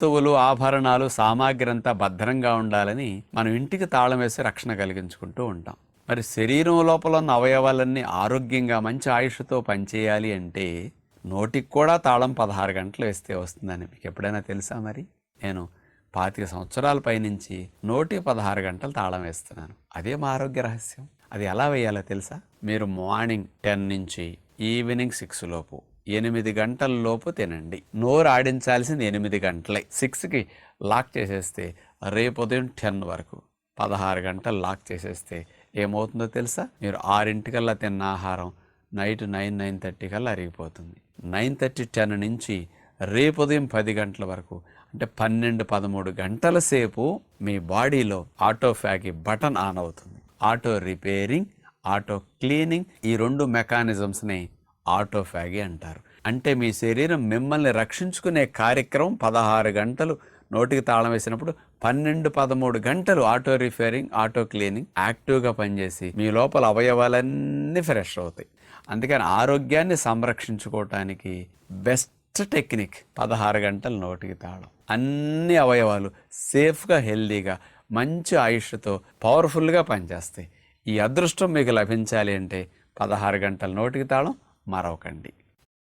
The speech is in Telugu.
వస్తువులు, ఆభరణాలు, సామాగ్రి అంతా భద్రంగా ఉండాలని మనం ఇంటికి తాళం వేసి రక్షణ కలిగించుకుంటూ ఉంటాం. మరి శరీరం లోపల ఉన్న అవయవాలన్నీ ఆరోగ్యంగా మంచి ఆయుష్తో పనిచేయాలి అంటే నోటికి కూడా తాళం 16 గంటలు వేస్తే వస్తుందని మీకు ఎప్పుడైనా తెలుసా? మరి నేను 25 సంవత్సరాల పైనుంచి నోటికి 16 గంటలు తాళం వేస్తున్నాను. అదే మా ఆరోగ్య రహస్యం. అది ఎలా వేయాలో తెలుసా? మీరు మార్నింగ్ 10 నుంచి ఈవినింగ్ 6 లోపు 8 గంటల లోపు తినండి. నోరు ఆడించాల్సింది 8 గంటలే. 6కి లాక్ చేసేస్తే రేపు ఉదయం 10 వరకు 16 గంటలు లాక్ చేసేస్తే ఏమవుతుందో తెలుసా? మీరు 6 తిన్న ఆహారం నైట్ 9-9:30 కల్లా అరిగిపోతుంది. 9:30-10 నుంచి రేపు ఉదయం 10 గంటల వరకు అంటే 12-13 గంటల సేపు మీ బాడీలో ఆటోఫాగి బటన్ ఆన్ అవుతుంది. ఆటో రిపేరింగ్, ఆటో క్లీనింగ్, ఈ 2 మెకానిజమ్స్ని ఆటోఫాగి అంటారు. అంటే మీ శరీరం మిమ్మల్ని రక్షించుకునే కార్యక్రమం 16 గంటలు నోటికి తాళం వేసినప్పుడు 12-13 గంటలు ఆటో రిపేరింగ్, ఆటో క్లీనింగ్ యాక్టివ్గా పనిచేసి మీ లోపల అవయవాలన్నీ ఫ్రెష్ అవుతాయి. అందుకని ఆరోగ్యాన్ని సంరక్షించుకోవటానికి బెస్ట్ టెక్నిక్ 16 గంటలు నోటికి తాళం. అన్ని అవయవాలు సేఫ్గా, హెల్దీగా, మంచి ఆయుష్తో పవర్ఫుల్గా పనిచేస్తాయి. ఈ అదృష్టం మీకు లభించాలి అంటే 16 గంటల నోటికి తాళం మరవకండి.